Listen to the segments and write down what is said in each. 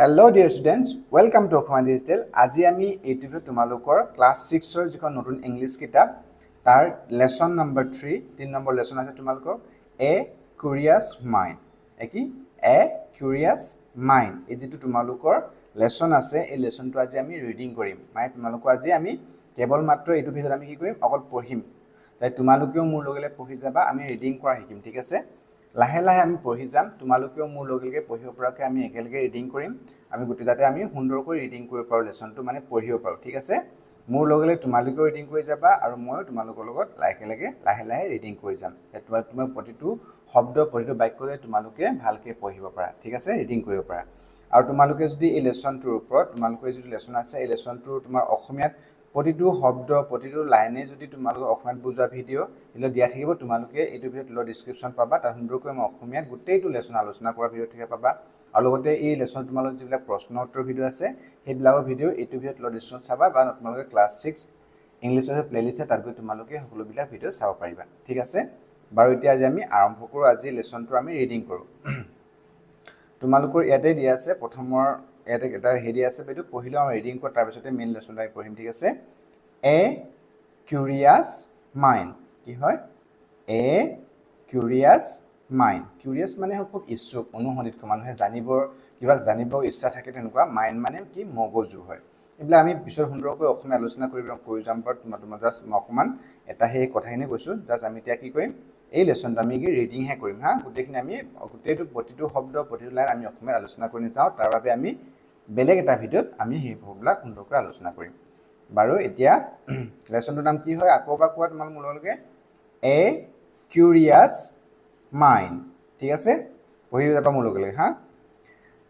Hello dear students, welcome to Asomiya Digital. আজি আমি এইটো তোমালোকৰ ক্লাস 6 ৰ যিখন নতুন ইংলিশ কিতাপ তাৰ লেসন নম্বৰ 3 3 নম্বৰ লেসন আছে তোমালোকৰ A Curious Mind. কি A Curious Mind. এই যেটো তোমালোকৰ লেসন আছে এই লেসনটো আজি আমি ৰিডিং কৰিম. মানে তোমালোকৰ আজি আমি কেৱল মাত্ৰ এইটো ভিডিঅ আমি কি কৰিম অকল পঢ়িম. তাই তোমালোকেও মোৰ লগেলে পঢ়ি যাবা আমি ৰিডিং কৰা শিকিম ঠিক আছে. লাহে লাহে আমি পঢ়ি যাম তোমালোকেও মোৰ লগেলকে পঢ়িব পৰাকে আমি একেলগে ৰিডিং কৰিম আমি গুটি যাতে আমি সুন্দৰকৈ ৰিডিং কৰিব পাৰো লেসনটো মানে পঢ়িব পাৰো ঠিক আছে মোৰ লগেলে তোমালোকেও ৰিডিং কৰি যাবা আৰু মই তোমালোকৰ লগত লাহে লাহে ৰিডিং কৰি যাম তুমি প্ৰতিটো শব্দ প্ৰতিটো বাক্যৰে তোমালোকে ভালকে পঢ়িব পাৰা ঠিক আছে ৰিডিং কৰিব পাৰা আৰু তোমালোকে যদি এই লেসনটোৰ ওপৰত তোমালোকৰ যিটো লেসন আছে এই লেসনটোৰ তোমাৰ অসমীয়াত প্ৰতিটো শব্দ প্ৰতিটো লাইনে যদি তোমালোকে অসমীয়াত বুজা ভিডিও এলো দিয়া থাকিব তোমালোকে এইটো ভিডিওত ল ডেসক্ৰিপচন পাবা তাৰ সুন্দৰকৈ মই অসমীয়াত গোটেইটো লেসন আলোচনা কৰা ভিডিও থাকে পাবা আৰু লগতে এই লেসন তোমালোকৰ যিবিলাক প্ৰশ্ন উত্তৰ ভিডিও আছে সেইবিলাকৰ ভিডিও এইটো ভিডিওত ল ডেসক্ৰিপচন চাবা বা তোমালোকে ক্লাস 6 ইংলিশৰ প্লেলিস্টে তাত গৈ তোমালোকে সকলোবিলাক ভিডিও চাব পাৰিবা ঠিক আছে বাৰু এতিয়া আজি আমি আৰম্ভ কৰো আজি লেসনটো আমি ৰিডিং কৰো তোমালোকৰ ইয়াতে দিয়া আছে প্ৰথমৰ ইয়াতে এটা হেৰি আছে বেটো পঢ়িলো আমি ৰিডিং কৰ তাৰ পিছতে মেইন লেসনটো আমি পঢ়িম ঠিক আছে A Curious Mind কি হয় A Curious Mind Curious মানে খুব ইচ্ছুক অনুসন্ধিত মানুহে জানিবৰ কিবা জানিবৰ ইচ্ছা থাকে তেনেকুৱা মাইন্ড মানে কি মগজু হয় এবিলা আমি পিছৰ সুন্দৰকৈ অসমীয়া আলোচনা কৰি যাম বাট তোমাৰ জাস্ট অকমান এটা হে কথাখিনি কৈছো জাস্ট আমি এতিয়া কি কৰিম এই লেসনটো আমি কি ৰিডিং হে কৰিম হা গোটেইখিনি আমি গোটেইটো প্ৰতিটো শব্দ প্ৰতিটো লাইন আমি অসমীয়া আলোচনা কৰি যাওঁ তাৰ বাবে আমি বেলেগ এটা ভিডিওত আমি এই ভাগবিলাক সুন্দৰকৈ আলোচনা কৰিম বাৰু এতিয়া লেসনটোৰ নাম কি হয় আকৌবা কোৱা তোমাল মূললৈকে A Curious Mind ঠিক আছে পঢ়ি যাবা মূললৈকে হা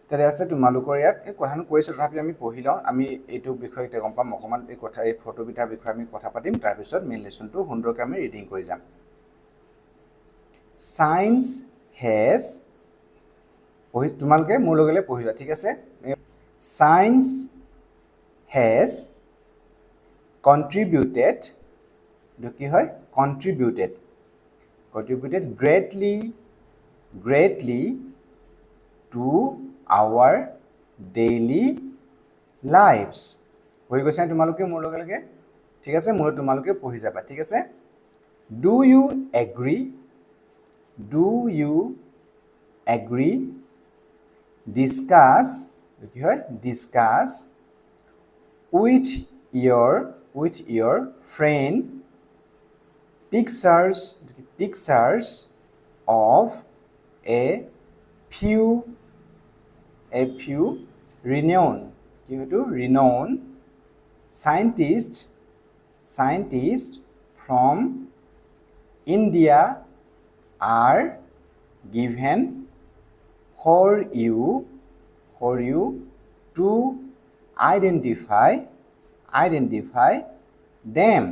তাতে আছে তোমালোকৰ ইয়াত এই কথানো কৈছে তথাপি আমি পঢ়ি লওঁ আমি এইটো বিষয় এটা গম পাম অকমান এই কথা এই ফটো বিটা বিষয় আমি কথা পাতিম তাৰ পিছত মেইন লেসনটো সুন্দৰকৈ আমি ৰিডিং কৰি যাম Science has পঢ়ি তোমালোকে মোৰ লগেলে পঢ়িবা ঠিক আছে Science has contributed কি হয় contributed greatly to our daily lives হৈ গৈছে তোমালোকে মোৰ লগেলে ঠিক আছে মোৰ তোমালোকে পঢ়ি যাবা ঠিক আছে do you agree discuss কি হয় discuss with your friend pictures of a few renowned scientists from India are given for you to identify them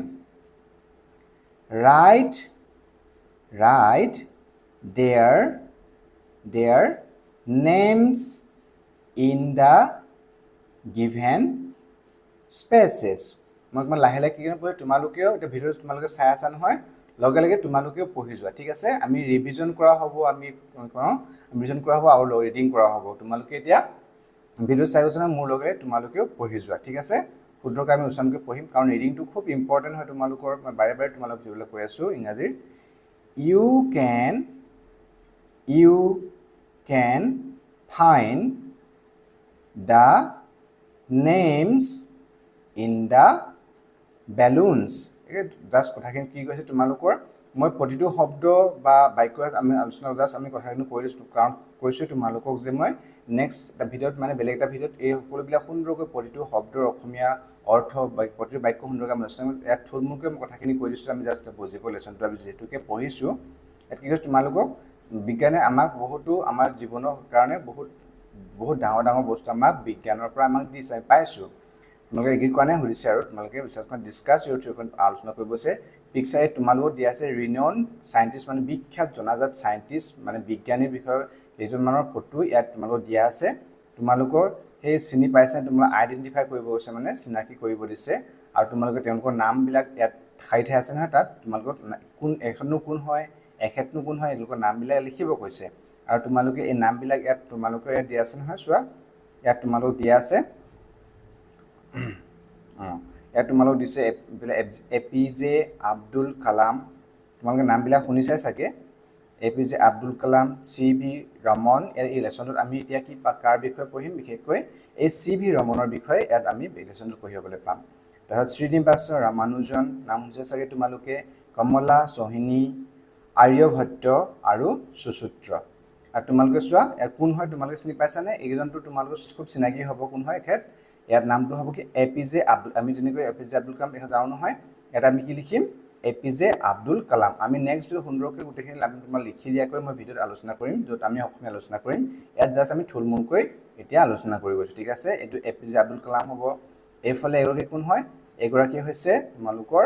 write their names in the given spaces মই লাহে লাহে কি কৰি তোমালোকেও এটা ভিডিও তোমালোকে চাই আছা নহয় লগে লগে তোমালোকেও পঢ়ি যোৱা ঠিক আছে আমি ৰিভিজন কৰা হ'ব আমি ৰিভিজন কৰা হ'ব আৰু ৰিডিং কৰা হ'ব তোমালোকে এতিয়া ভিডিও চাই আছা মোৰ লগে তোমালোকেও পঢ়ি যোৱা ঠিক আছে শুদ্ধকৈ আমি উচ্চাৰণকৈ পঢ়িম কাৰণ ৰিডিংটো খুব ইম্পৰ্টেন্ট হয় তোমালোকৰ মই বাৰে বাৰে তোমালোকক দিবলৈ কৈ আছো ইংৰাজীৰ you can find the names in the balloons just কথাখিনি কি কৈছে তোমালোকৰ মই প্ৰতিটো শব্দ বা বাক্য আমি আলোচনা জাস্ট আমি কথাখিনি কৈ দিছো কাৰণ কৈছো তোমালোকক যে মই নেক্সট এটা ভিডিওত মানে বেলেগ এটা ভিডিওত এই সকলোবিলাক সুন্দৰকৈ প্ৰতিটো শব্দৰ অসমীয়া অৰ্থ বা প্ৰতিটো বাক্য সুন্দৰকৈ আমি আলোচনা কৰিম এক থুলমুলকৈ কথাখিনি কৈ দিছো আমি জাস্ট বুজিব লেসনটো আমি যেতুকে পঢ়িছো এত কি কৈছো তোমালোকক বিজ্ঞানে আমাক বহুতো আমাৰ জীৱনৰ কাৰণে বহুত ডাঙৰ বস্তু আমাক বিজ্ঞানৰ পৰা আমাক দিছে পাইছো তোমালোকে এগ্ৰি কৰা নাই হৈছে আৰু তোমালোকে বিশেষকৈ ডিসকাস আলোচনা কৰিবছে পিকচাৰে তোমালোকক দিয়া আছে ৰিনাউন্ড সায়েন্টিষ্ট মানে বিখ্যাত জনাজাত সায়েন্টিষ্ট মানে বিজ্ঞানীৰ বিষয়ে এজন মানৰ ফটো ইয়াত তোমালোকক দিয়া আছে তোমালোকৰ এই চিনি পাইছে তোমালোক আইডেন্টিফাই কৰিব গৈছে মানে চিনাকি কৰিব দিছে আৰু তোমালোকে তেওঁলোকৰ নাম বিলাক ইয়াত খাইতে আছে নহয় তাত তোমালোকৰ কোন এখনো কোন হয় এখেতনো কোন হয় এলোকৰ নাম বিলাক লিখিব কৈছে আৰু তোমালোকে এই নাম বিলাক ইয়াত তোমালোকে দিয়া আছে নহয় চোৱা ইয়াত তোমালোক দিয়া আছে ইয়াত তোমালোক দিছে এপিজে আব্দুল কালাম তোমালোকে নামবিলাক শুনিছাই চাগে এপিজে আব্দুল কালাম CV ৰমন এই লেসনটোত আমি এতিয়া কি কাৰ বিষয়ে পঢ়িম বিশেষকৈ এই CV ৰমনৰ বিষয়ে ইয়াত আমি লেসনটো পঢ়িবলৈ পাম তাৰপিছত শ্ৰীনিবাস ৰামানুজন নাম হৈছে চাগে তোমালোকে কমলা সোহিনী আৰ্যভট্ট আৰু সুসূত্ৰ আৰু তোমালোকে চোৱা কোন হয় তোমালোকে চিনি পাইছানে এইজনটো তোমালোক খুব চিনাকি হ'ব কোন হয় এখেত ইয়াত নামটো হ'ব কি এপিজে আব্দুল আমি যেনেকৈ এপিজে আব্দুল কালাম দেখা যাওঁ নহয় ইয়াত আমি কি লিখিম এপিজে আব্দুল কালাম আমি নেক্সট সুন্দৰকৈ গোটেইখিনি আমি তোমাক লিখি দিয়াকৈ মই ভিডিঅ'ত আলোচনা কৰিম য'ত আমি অসমীয়া আলোচনা কৰিম ইয়াত জাষ্ট আমি থুলমূলকৈ এতিয়া আলোচনা কৰি গৈছোঁ ঠিক আছে এইটো এপিজে আব্দুল কালাম হ'ব এইফালে এগৰাকী কোন হয় এগৰাকী হৈছে তোমালোকৰ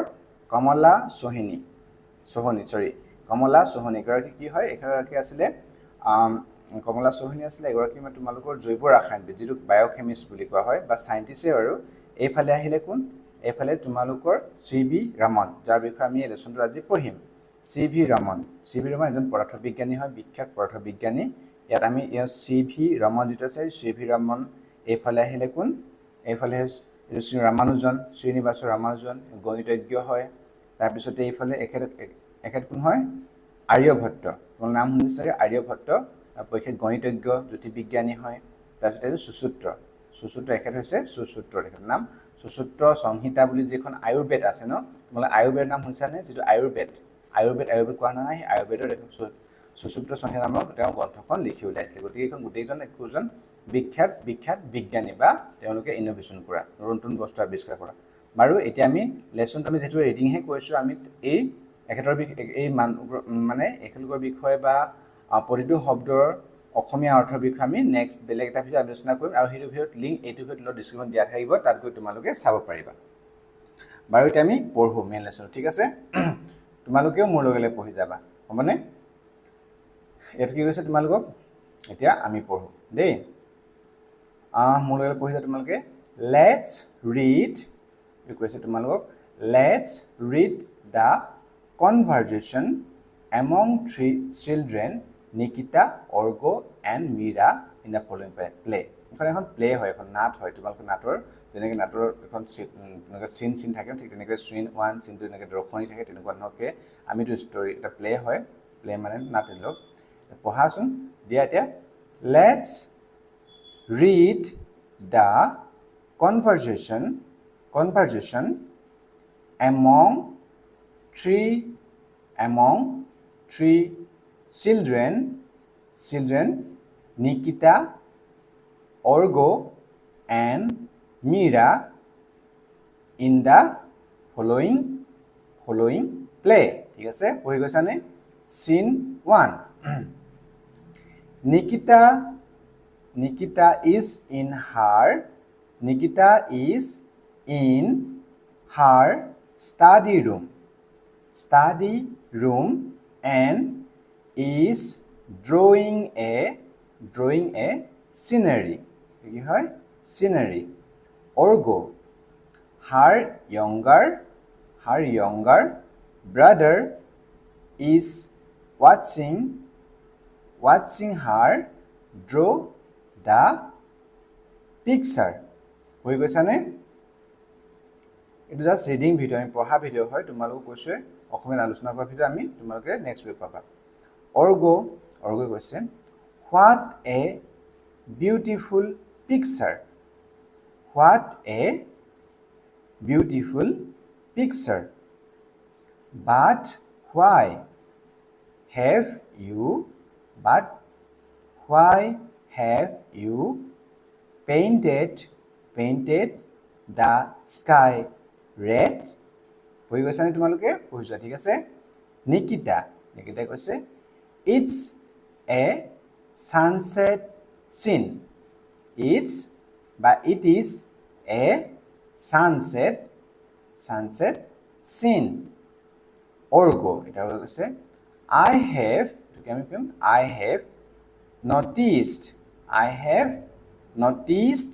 কমলা সোহিনী কমলা সোহিনী এগৰাকী কি হয় এগৰাকী আছিলে কমলা সোহিনী আছিলে এগৰাকী মানে তোমালোকৰ জৈৱ ৰাসায়নিক যিটো বায়োকেমিষ্ট বুলি কোৱা হয় বা সাইন্টিষ্টে আৰু এইফালে আহিলে কোন এইফালে তোমালোকৰ CV ৰমন যাৰ বিষয়ে আমি এই লেসনটো আজি পঢ়িম CV ৰমন এজন পদাৰ্থ বিজ্ঞানী হয় বিখ্যাত পদাৰ্থ বিজ্ঞানী ইয়াত আমি CV ৰমন যিটো আছে CV ৰমন এইফালে আহিলে কোন এইফালে শ্ৰী ৰামানুজন শ্ৰীনিবাস ৰামানুজন গণিতজ্ঞ হয় তাৰপিছতে এইফালে এখেত কোন হয় আৰ্যভট্ট তোমাৰ নাম শুনিছে চাগে আৰ্যভট্ট এখেত গণিতজ্ঞ জ্যোতিৰ্বিজ্ঞানী হয় তাৰপিছতে সুসূত্ৰ এখেত হৈছে সুসূত্ৰ এখেতৰ নাম সুসূত্ৰ সংহিতা বুলি যিখন আয়ুৰ্বেদ আছে ন তোমালোকে আয়ুৰ্বেদৰ নাম শুনিছানে যিটো আয়ুৰ্বেদ কোৱা নাই আয়ুৰ্বেদৰ সুসূত্ৰ সংহিতা নামৰ তেওঁ গ্ৰন্থখন লিখি উলিয়াইছিলে গতিকে এইখন গোটেইজন একোজন বিখ্যাত বিজ্ঞানী বা তেওঁলোকে ইনোভেশ্যন কৰা নতুন বস্তু আৱিষ্কাৰ কৰা বাৰু এতিয়া আমি লেসনটো আমি যেটো ৰিডিংহে কৰিছোঁ আমি এই এখেতৰ এই মানে এখেতৰ বিষয়ে বা প্ৰতিটো শব্দৰ অসমীয়া অৰ্থৰ বিষয়ে আমি নেক্সট বেলেগ এটা ভিডিঅ' আলোচনা কৰিম আৰু সেইটো ভিডিঅ'ত লিংক এইটো ভিডিঅ'ৰ ডেসক্ৰিপশ্যন দিয়া থাকিব তাত গৈ তোমালোকে চাব পাৰিবা বাৰু এতিয়া আমি পঢ়ো মেইন লেসন ঠিক আছে তোমালোকেও মোৰ লগে লগে পঢ়ি যাবা হ'বনে এটা কি কৈছে তোমালোকক এতিয়া আমি পঢ়ো দেই মোৰ লগে পঢ়ি যা তোমালোকে লেটস ৰিড কি কৈছে তোমালোকক let's read the conversation among three children Nikita, Orgo and Meera in the following play. এখন প্লে হয় এখন নাট হয় তোমালোকৰ নাটৰ যেনেকৈ নাটৰ এখন চিন থাকে ঠিক তেনেকৈ চিন 1 চিন 2 এনেকৈ দৰ্শনী থাকে তেনেকুৱা ধৰণকে আমিতো ষ্টৰী এটা প্লে হয় প্লে মানে নাটক পঢ়াচোন দিয়া এতিয়া let's read the conversation among three children Nikita, Orgo and Meera in the following play ঠিক আছে পঢ়ি গৈছানে scene 1 Nikita is in her study room and is drawing a scenery কি হয় scenery Orgo her younger brother is watching her draw the picture হৈ গৈছানে It is just reading video আমি পঢ়া ভিডিও হয় তোমালোক কৈছে অসমীয়া আলোচনা কৰা ভিডিও আমি তোমালোকে নেক্সট উইক পাবা Orgo কৈছে what a beautiful picture but why have you painted the sky red পঢ়ি গৈছানে তোমালোকে পঢ়িছা ঠিক আছে নিকিতা কৈছে it's a sunset scene it is a sunset scene Orgo এটা কৈছে I have noticed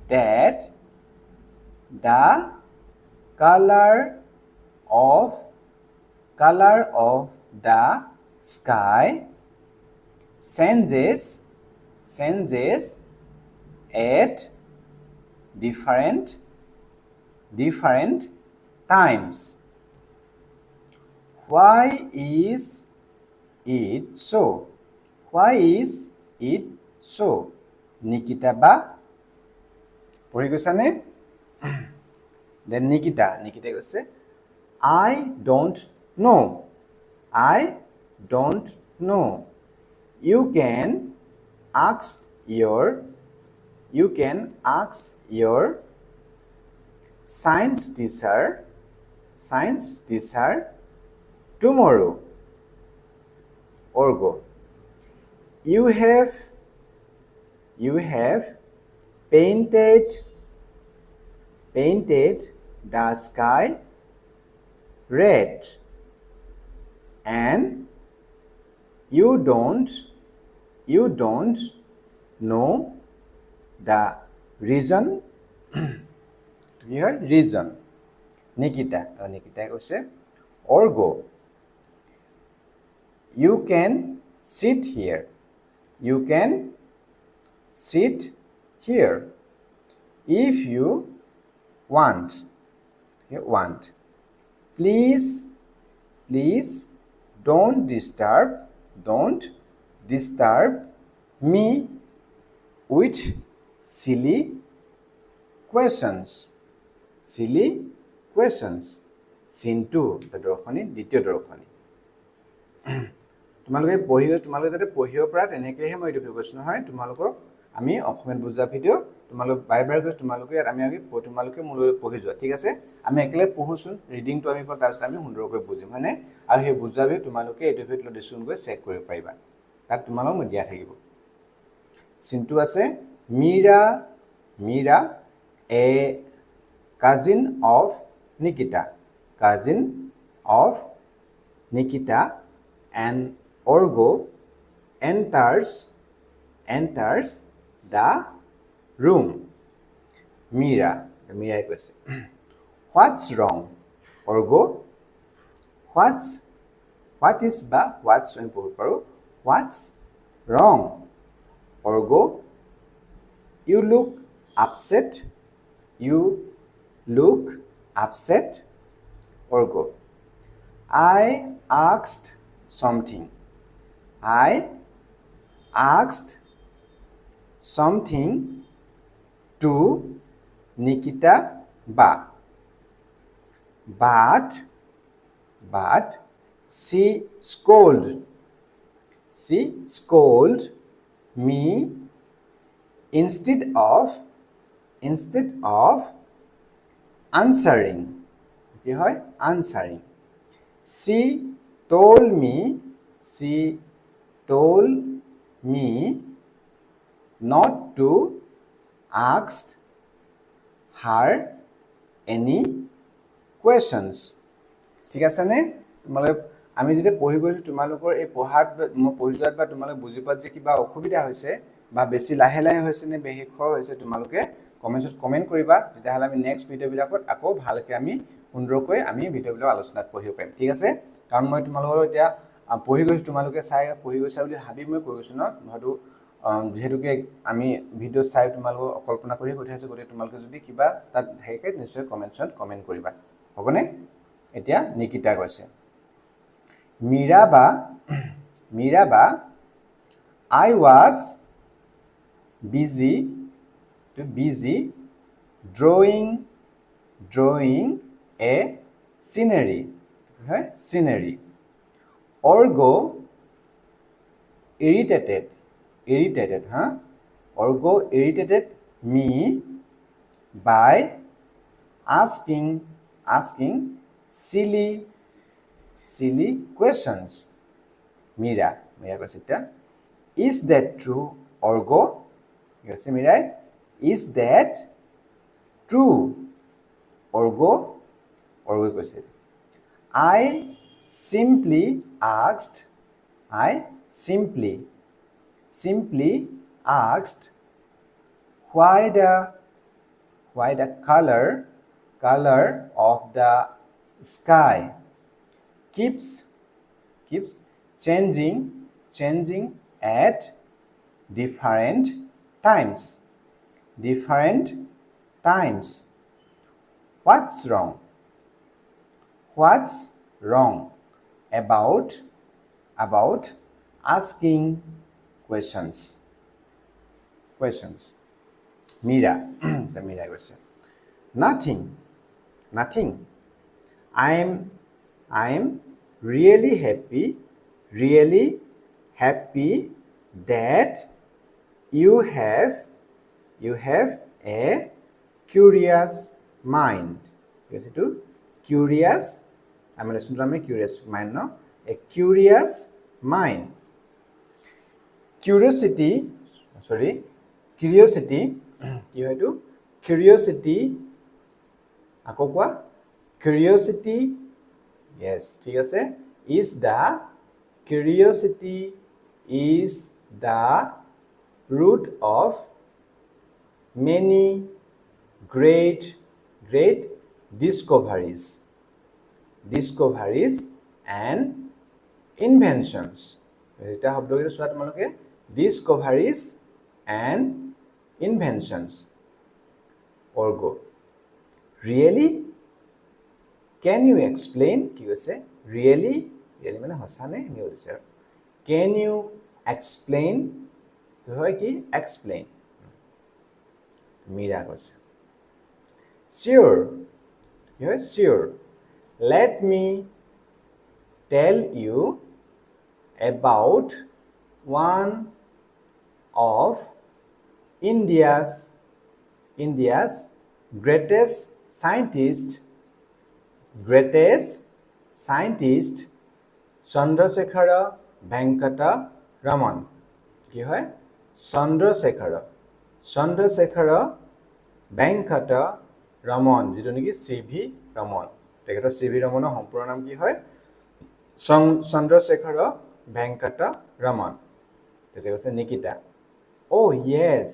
that the color of the sky changes at different times. Why is it so? Why is it so? Nikita ba? Pori goisane? Then Nikita goise, I don't know. I don't know. You can ask your science teacher tomorrow. Orgo. You have painted the sky red, and you don't know the reason. Here reason. Nikita goise, Orgo, you can sit here. You can sit here if you want. Please don't disturb me with silly questions. Scene 2, the দৰ্শনী, দ্বিতীয় দৰ্শনী। তোমালোকে যাতে পঢ়িব পৰা তেনেকৈহে মই এইটো কৈছোঁ নহয়। তোমালোকক আমি অসমীয়াত বুজা ভিডিঅ' তোমালোক বাৰে কৈছোঁ, তোমালোকে আমি তোমালোকে মোৰ লগত পঢ়ি যোৱা, ঠিক আছে? আমি একেলগে পঢ়োচোন, ৰিডিংটো আমি কৰোঁ, তাৰপিছত আমি সুন্দৰকৈ বুজিম, হয়নে? আৰু সেই বুজা ভিডিঅ' তোমালোকে এইটো ভিডিঅ'ত ডিছকাছ চেক কৰিব পাৰিবা, তাত তোমালোকক মই দিয়া থাকিব। Scene 2 আছে, Meera, a cousin of Nikita, and Orgo enters the room. Meera question, what's wrong? Orgo, what's wrong? Orgo, you look upset. Orgo, I asked something to Nikita ba, but she scolded me instead of answering. She told me not to ask her any questions. ঠিক আছে নে? তোমালোক আমি যেতিয়া পঢ়ি গৈছো, তোমালোকৰ এই পঢ়াত মই পঢ়ি যোৱাত বা তোমালোক বুজি পোৱাত যে কিবা অসুবিধা হৈছে বা বেছি লাহে হৈছে নে বেছি খৰ হৈছে, তোমালোকে কমেন্টত কমেন্ট কৰিবা, তেতিয়াহ'লে আমি নেক্সট ভিডিঅ'বিলাকত আকৌ ভালকৈ আমি সুন্দৰকৈ আমি ভিডিঅ'বিলাক আলোচনাত পঢ়িব পাৰিম, ঠিক আছে? কাৰণ মই তোমালোকৰ এতিয়া পঢ়ি গৈছোঁ, তোমালোকে চাই পঢ়ি গৈছা বুলি ভাবি মই কৈ গৈছোঁ ন, হয়তো যেহেতুকে আমি ভিডিঅ' চাই তোমালোকক কল্পনা কৰি কৈ আছোঁ, গতিকে তোমালোকে যদি কিবা তাত থাকে নিশ্চয় কমেন্টছত কমেন্ট কৰিবা, হ'বনে? এতিয়া নিকিতা কৈছে, Meera ba, I was busy drawing a scenery. Orgo irritated, Orgo irritated me by asking silly questions. Meera কৈছে, is that true, Orgo? Yes, Meera, is that true? Orgo কৈছে, I simply asked why the color of the sky keeps changing at different times. different times. What's wrong? What's wrong about asking questions? Questions. Meera, the Meera question. Nothing. I'm really happy that you have a curious mind. Curious. I'm a curious mind, no? A curious mind. Curiosity. Curiosity. Curiosity. Yes, curiosity is the root of many great discoveries and inventions. Discoveries and inventions. Orgo. Really? Can you explain? Really? Can you explain? Explain. Meera question. Sure. Sure. Let me tell you about one of India's greatest scientist, Chandrasekhara Venkata Raman. Chandrasekhara Venkata Raman, C.V. Raman. C.V. Raman's সম্পূৰ্ণ নাম কি হয়? Chandrasekhara Venkata Raman. Nikita. Oh yes,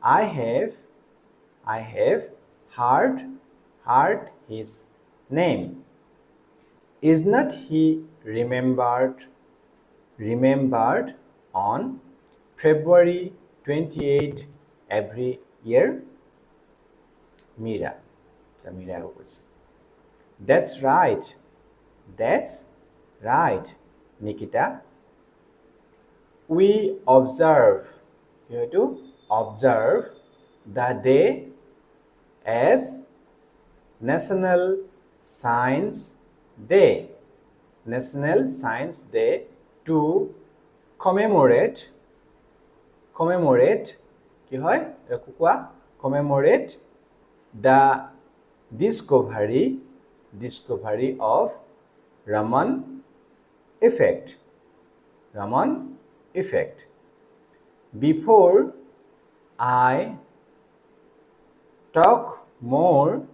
I have heard his name. Is not he remembered on February 28 every year? Meera. The Meera question. That's right, Nikita. We observe the day as National Science Day to commemorate the discovery of Raman effect. Before I talk more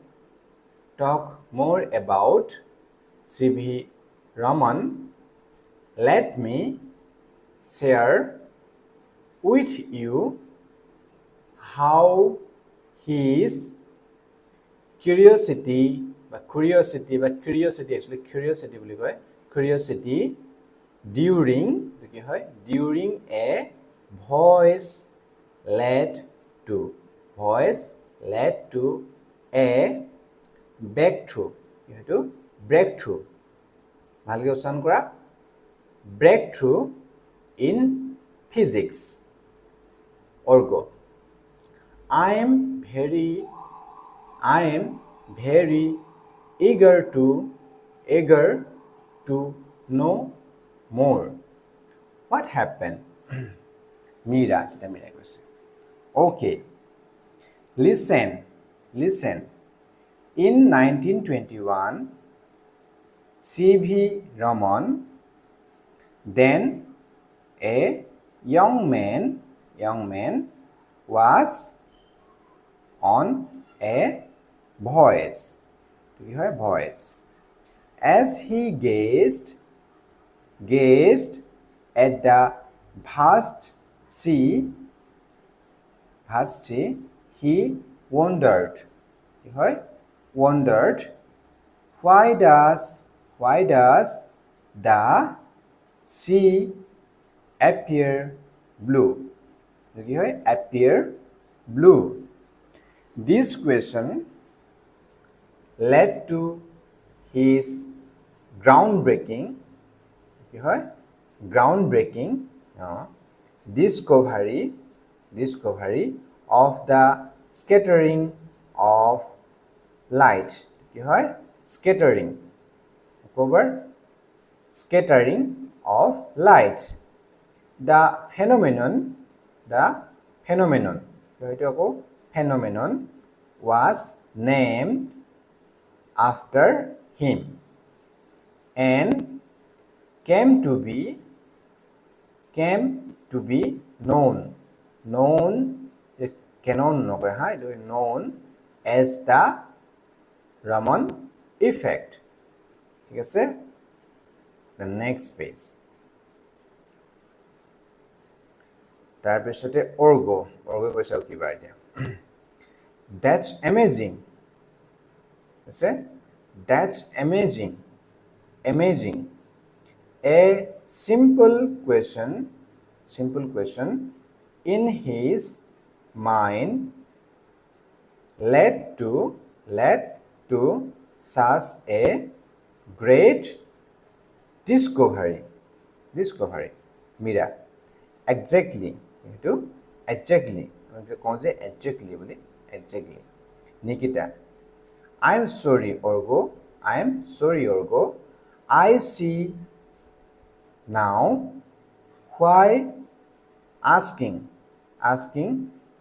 about C.V. Raman, let me share with you how his curiosity during a voice led to a breakthrough. Breakthrough in physics. Orgo. I am very eager to know more. What happened? Meera, the Meera question. Okay. Listen. In 1921, C.V. Raman, then a young man, was on a voyage. As he gazed at the vast sea, he wondered. Why does the sea appear blue? Appear Blue. This question led to his groundbreaking discovery of the scattering of light. Scattering of light. The phenomenon was named after him and came to be known as the Raman effect. The next page. Tarpishote Orgo koisao kiba etia. That's amazing. That's amazing. A simple question in his mind led to such a great discovery. Meera. Exactly. Exactly. Nikita. I'm sorry, Orgo. I see now why asking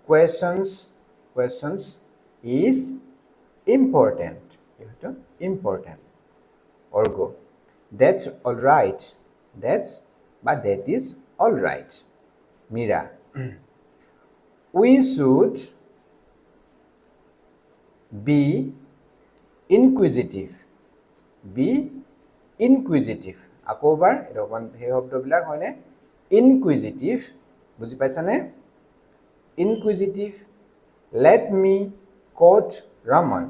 questions is important. Orgo. That's all right. That is all right. Meera. We should be inquisitive. Akobar he শব্দবিলাক হয়নে inquisitive বুজি পাইছানে inquisitive. Let me quote Raman.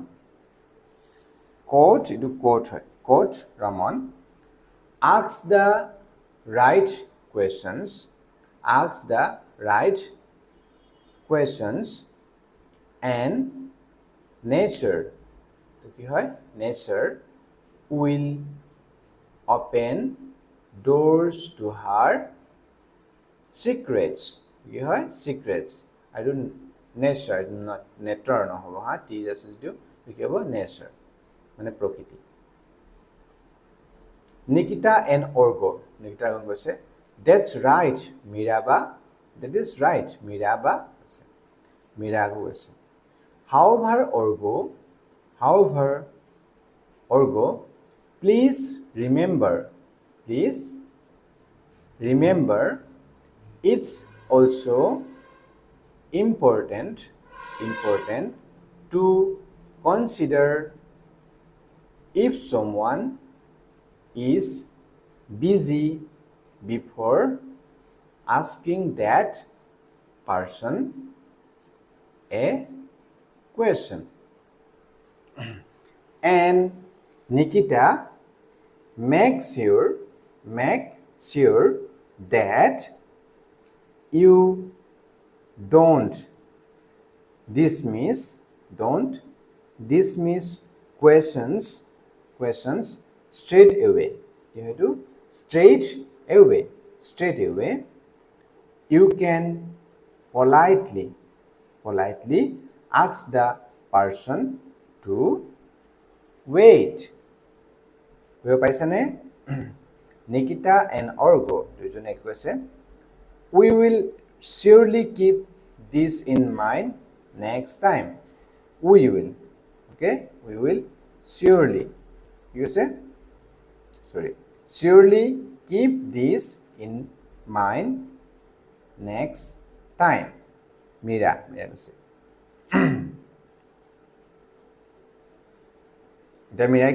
Quote Raman. Ask the right questions and nature will open doors to her secrets. I don't nature not nature no hobo ha t just do because nature mane prokriti. Nikita and Orgo. Nikita goise that's right Meera. That is right Meera goise. However Orgo, please remember it's also important to consider if someone is busy before asking that person a question. And Nikita, make sure that you don't dismiss questions straight away. You have to straight away. You can politely ask the person to wait. Nikita and Orgo we will surely keep this in mind next time. We will surely surely keep this in mind next time. Meera the Meera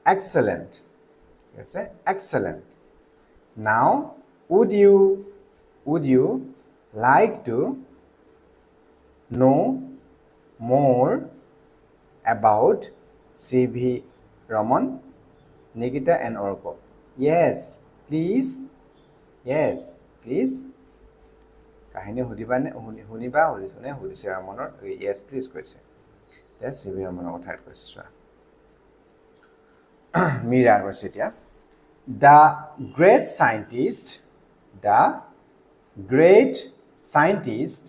excellent. Excellent. Now would you like to know more about C.V. Raman? Nikita and Orgo. Yes, please. কাহিনী শুনিবানে শুনিবা শুনিছনে শুনিছে ৰামনৰ yes please কৈছে তে চিবি ৰামনৰ কথা কৈছে চোৱা মীৰা কৈছে এতিয়া the great scientist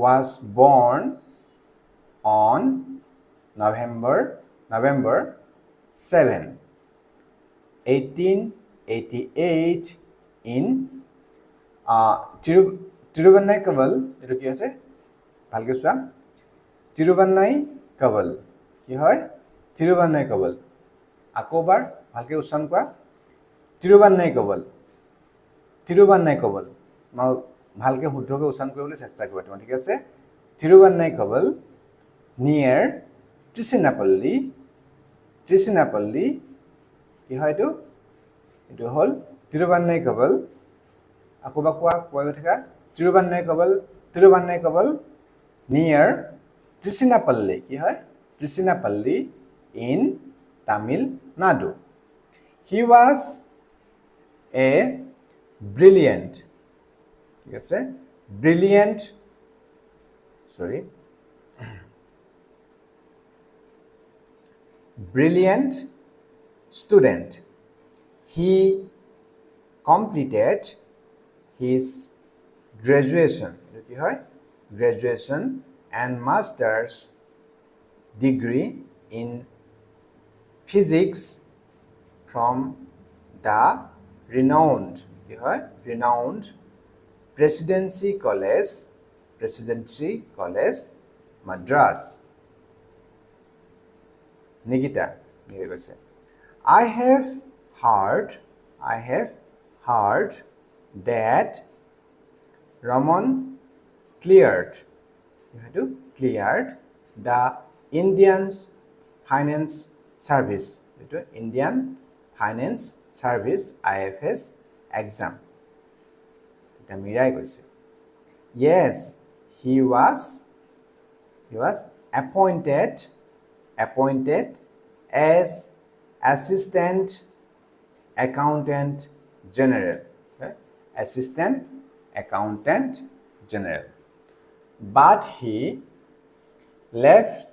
was born on November 7 1888 in Tiruvannaikaval এটো কি আছে ভালকে চোৱা Tiruvannaikaval কি হয় Tiruvannaikaval আকোবাৰ ভালকে উচ্চাৰণ কৰা Tiruvannaikaval মই ভালকে শুদ্ধকৈ উচ্চাৰণ কৰিবলৈ চেষ্টা কৰিবা তুমি ঠিক আছে Tiruvannaikaval near Trishinapalli কি হয় এটো হল Tiruvannaikaval আকোবা কোৱা কৈ থকা Tiruvannaikaval near Trishinapalli কি হয় Trishinapalli in Tamil Nadu he was a brilliant ঠিক আছে brilliant student he completed his graduation কি হয় graduation and master's degree in physics from the renowned কি হয় renowned presidency college Madras Nikita কৈছে I have heard that Raman cleared the Indian Finance Service IFS exam এটা মিৰাই কৈছে yes he was appointed as assistant accountant general but he left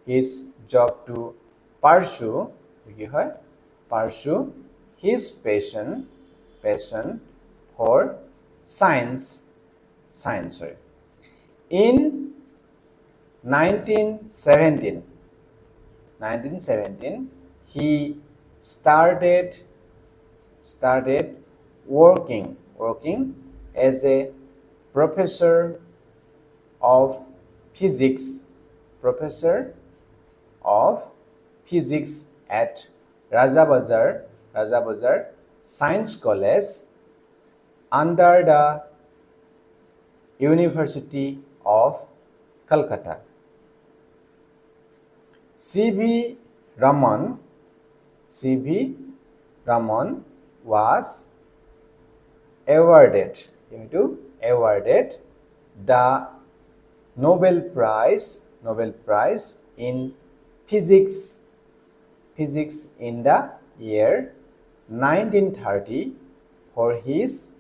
his job to pursue his passion for science in 1917 he started working as a professor of physics at Rajabazar Science College under the University of Calcutta. C.V. Raman was awarded the Nobel Prize in Physics in the year 1930 for his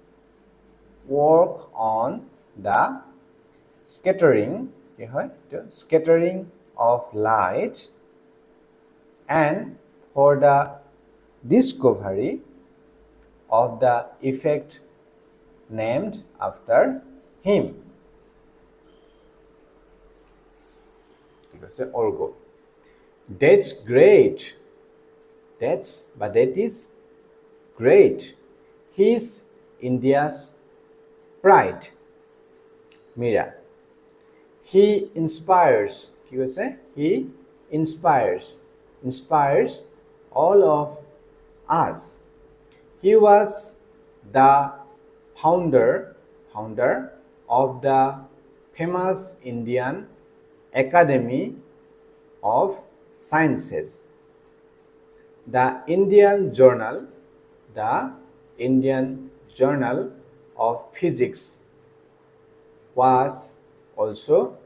work on the scattering of light and for the discovery of the effect named after him. Orgo. That's great. That is great. He's India's pride. Meera. He inspires all of us. He was the founder of the famous Indian Academy of Sciences, the Indian Journal of Physics was also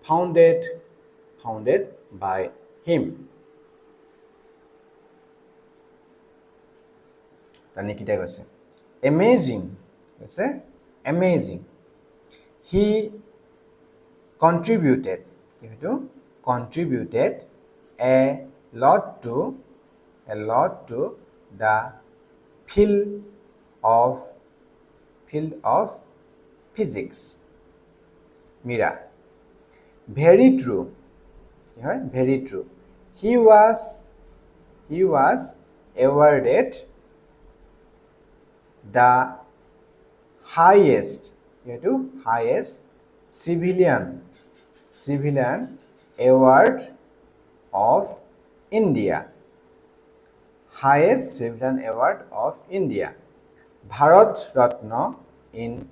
founded by him. Nikita কৈছে amazing কৈছে amazing he contributed contributed a lot to the field of physics Meera very true very true he was awarded the highest civilian award of India highest civilian award of India Bharat Ratna in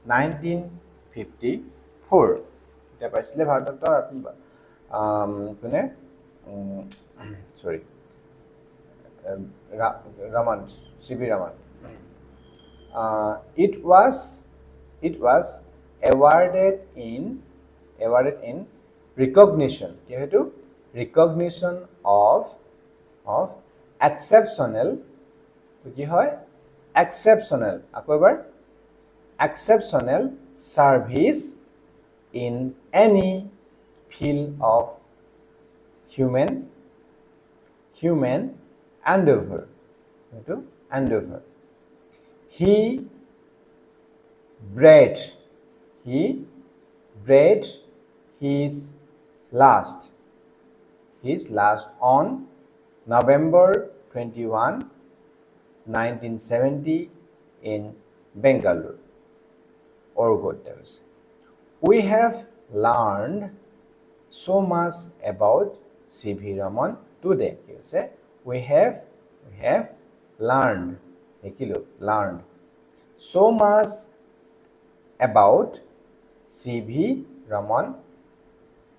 1954 এটা পাইছিলে ভাৰত ৰত্ন কোনে sorry Raman C.V. Raman it was awarded in recognition recognition of exceptional কি হয় exceptional আকৌ এবাৰ exceptional service in any field of human endeavor he bred his last on November 21 1970 in Bangalore Orgo we have learned so much about C.V. Raman today we have learned so much about C.V. Raman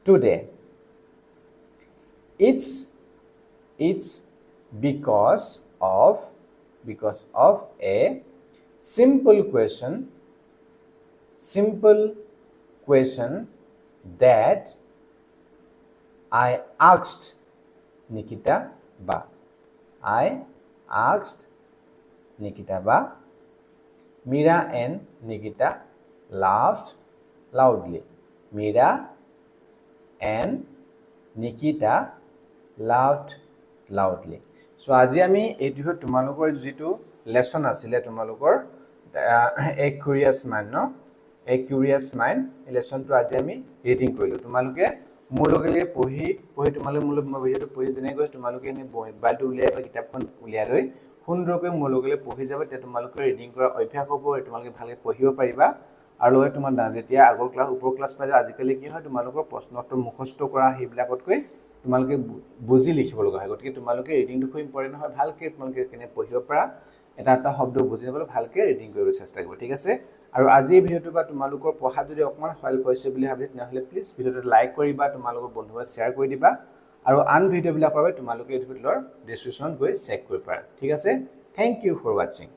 today it's because of a simple question that I asked Nikita Ba Meera and Nikita laughed loudly Meera and Nikita laughed loudly so আজি আমি এইটো তোমালোকৰ যেটো lesson আছিল তোমালোকৰ a curious mind no a curious mind লেসনটো আজি আমি reading কৰিলো তোমালোকে মোলগলে পঢ়ি তোমালোকে মই ভিডিওটো পঢ়ি জেনে গৈ তোমালোকে এনে মোবাইলটো উলিয়াই বা কিতাপখন উলিয়াই লৈ সুন্দৰকৈ মোলগলে পঢ়ি যাব তে তোমালোকে ৰিডিং কৰা অভ্যাস হ'ব তোমালোকে ভালকৈ পঢ়িব পাৰিবা আৰু লগে তোমাৰ যেতিয়া আগৰ ক্লাস উপৰ ক্লাস পাই আজিকালি কি হয় তোমালোকৰ প্ৰশ্নটো মুখস্থ কৰা হেবিলাকতকৈ তোমালোকে বুজি লিখিব লগা হয় গতিকে তোমালোকে ৰিডিংটো খুব ইম্পৰ্টেন্ট হয় ভালকৈ তোমালোকে কেনে পঢ়িব পৰা এটা শব্দ বুজি লবলৈ ভালকৈ ৰিডিং কৰিব চেষ্টা কৰিব ঠিক আছে আৰু আজি ভিডিওটো বা তোমালোকৰ পঢ়া যদি অকমান হেল্প হৈছে বুলি ভাবি নহলে প্লিজ ভিডিওটো লাইক কৰিবা তোমালোকৰ বন্ধুৱে শেয়াৰ কৰি দিবা আৰু আন ভিডিওবিলাকৰ বাবে তোমালোকে এই ভিডিওৰ ডেসক্ৰিপচনত গৈ চেক কৰিব পাৰা ঠিক আছে থ্যাংক ইউ ফৰ ওয়াচিং